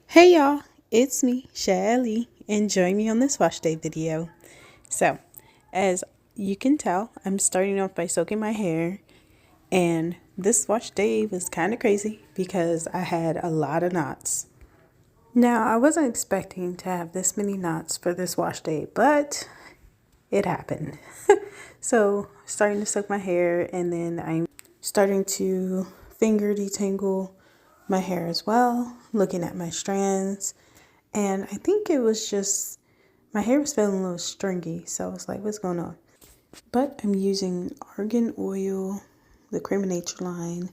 Hey y'all, it's me, Shelly, and join me on this wash day video. So, as you can tell, I'm starting off by soaking my hair, and this wash day was kind of crazy because I had a lot of knots. Now, I wasn't expecting to have this many knots for this wash day, but it happened. So, starting to soak my hair, and then I'm starting to finger detangle my hair as well, looking at my strands. And I think it was just my hair was feeling a little stringy, so I was like, what's going on? But I'm using argan oil, the Cream of Nature line,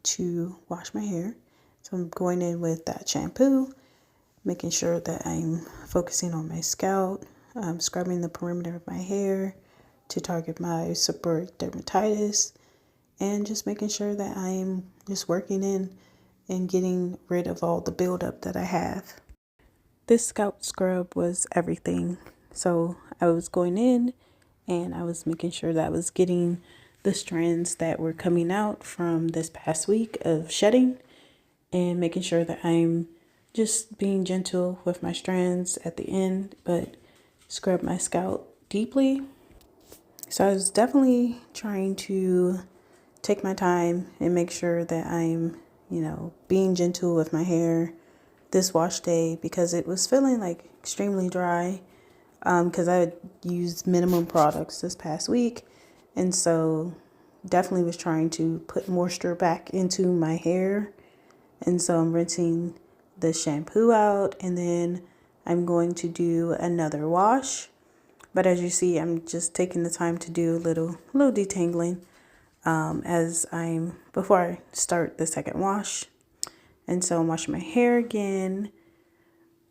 to wash my hair. So I'm going in with that shampoo, making sure that I'm focusing on my scalp, scrubbing the perimeter of my hair to target my seborrheic dermatitis, and just making sure that I'm just working in and getting rid of all the buildup that I have. This scalp scrub was everything. So I was going in and I was making sure that I was getting the strands that were coming out from this past week of shedding and making sure that I'm just being gentle with my strands at the end, but scrub my scalp deeply. So I was definitely trying to take my time and make sure that I'm, being gentle with my hair this wash day because it was feeling like extremely dry because I had used minimum products this past week. And so definitely was trying to put moisture back into my hair. And so I'm rinsing the shampoo out and then I'm going to do another wash. But as you see, I'm just taking the time to do a little detangling as I'm before I start the second wash. And so I'm washing my hair again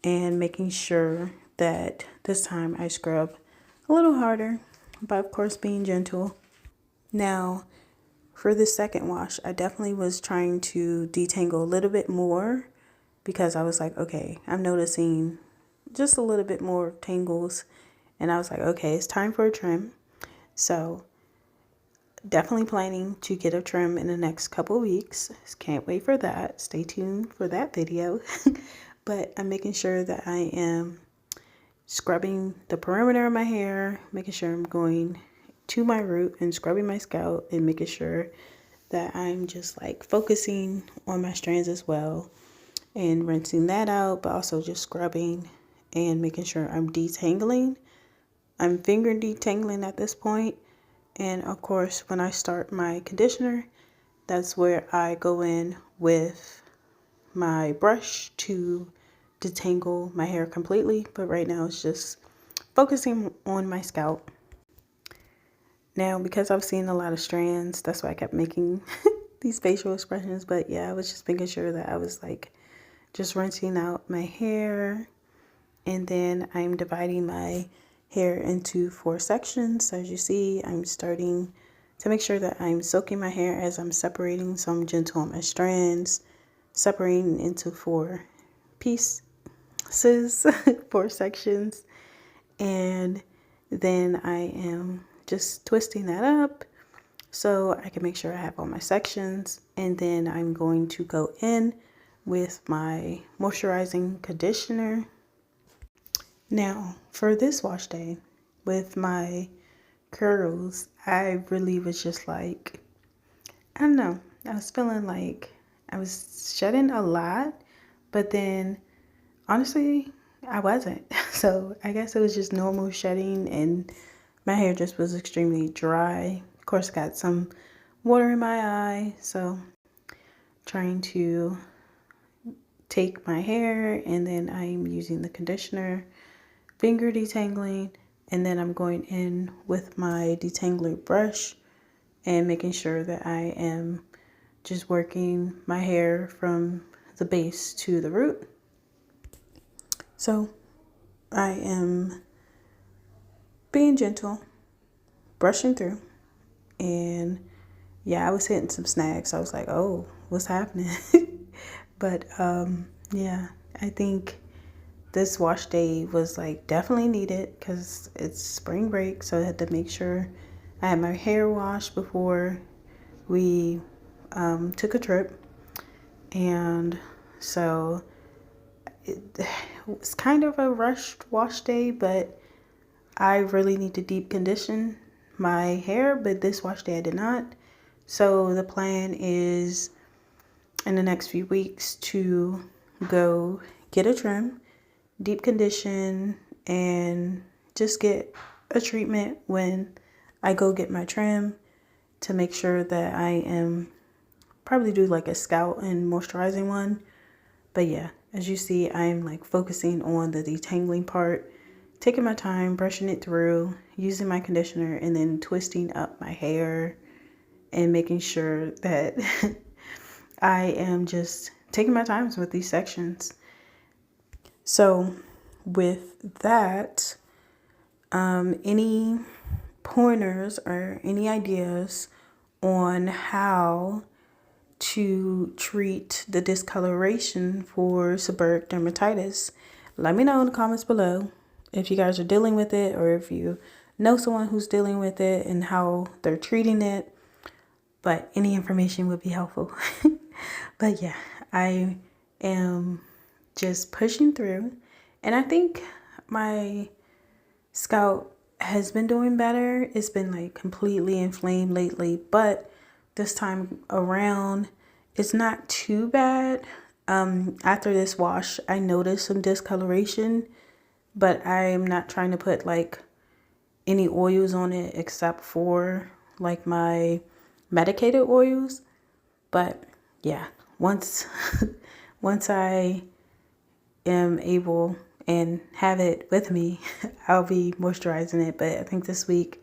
and making sure that this time I scrub a little harder, but of course being gentle. Now, for the second wash, I definitely was trying to detangle a little bit more because I was like, okay, I'm noticing just a little bit more tangles. And I was like, okay, it's time for a trim. So definitely planning to get a trim in the next couple weeks. Can't wait for that. Stay tuned for that video. But I'm making sure that I am scrubbing the perimeter of my hair, making sure I'm going to my root and scrubbing my scalp and making sure that I'm just like focusing on my strands as well and rinsing that out, but also just scrubbing and making sure I'm detangling. I'm finger detangling at this point. And of course, when I start my conditioner, that's where I go in with my brush to detangle my hair completely. But right now it's just focusing on my scalp. Now, because I've seen a lot of strands, that's why I kept making these facial expressions. But yeah, I was just making sure that I was like just rinsing out my hair. And then I'm dividing my hair into 4 sections. So as you see, I'm starting to make sure that I'm soaking my hair as I'm separating. So I'm gentle on my strands, separating into 4 pieces, 4 sections. And then I am just twisting that up so I can make sure I have all my sections. And then I'm going to go in with my moisturizing conditioner. Now, for this wash day with my curls, I really was just like, I don't know, I was feeling like I was shedding a lot, but then honestly, I wasn't. So I guess it was just normal shedding and my hair just was extremely dry. Of course, got some water in my eye, so trying to take my hair and then I'm using the conditioner, finger detangling, and then I'm going in with my detangler brush and making sure that I am just working my hair from the base to the root. So I am being gentle, brushing through, and yeah, I was hitting some snags. I was like, oh, what's happening? But yeah, I think this wash day was like definitely needed because it's spring break. So I had to make sure I had my hair washed before we took a trip. And So it's kind of a rushed wash day, but I really need to deep condition my hair, but this wash day I did not. So the plan is in the next few weeks to go get a trim, deep condition, and just get a treatment when I go get my trim to make sure that I am probably do like a scalp and moisturizing one. But yeah, as you see, I'm like focusing on the detangling part, taking my time, brushing it through, using my conditioner, and then twisting up my hair and making sure that I am just taking my time with these sections. So with that, any pointers or any ideas on how to treat the discoloration for seborrheic dermatitis, let me know in the comments below if you guys are dealing with it or if you know someone who's dealing with it and how they're treating it. But any information would be helpful. But yeah, I am just pushing through, and I think my scalp has been doing better. It's been like completely inflamed lately, but this time around it's not too bad. After this wash I noticed some discoloration, but I'm not trying to put like any oils on it except for like my medicated oils. But yeah, once once I am able and have it with me, I'll be moisturizing it. But I think this week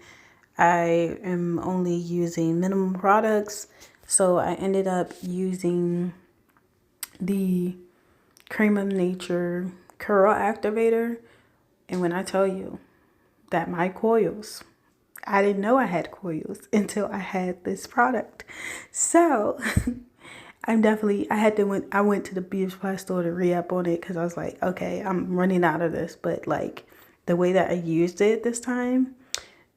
I am only using minimum products. So I ended up using the Cream of Nature Curl Activator. And when I tell you that my coils, I didn't know I had coils until I had this product. So I went to the beauty supply store to re-up on it because I was like, okay, I'm running out of this. But like the way that I used it this time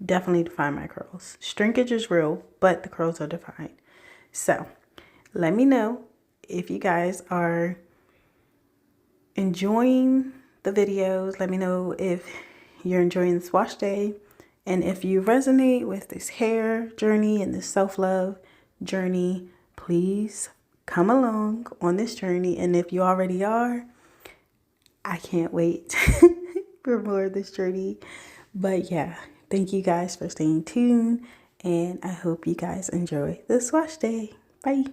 definitely defined my curls. Shrinkage is real, but the curls are defined. So let me know if you guys are enjoying the videos. Let me know if you're enjoying this wash day. And if you resonate with this hair journey and this self-love journey, please come along on this journey. And if you already are, I can't wait for more of this journey. But yeah, thank you guys for staying tuned. And I hope you guys enjoy this wash day. Bye.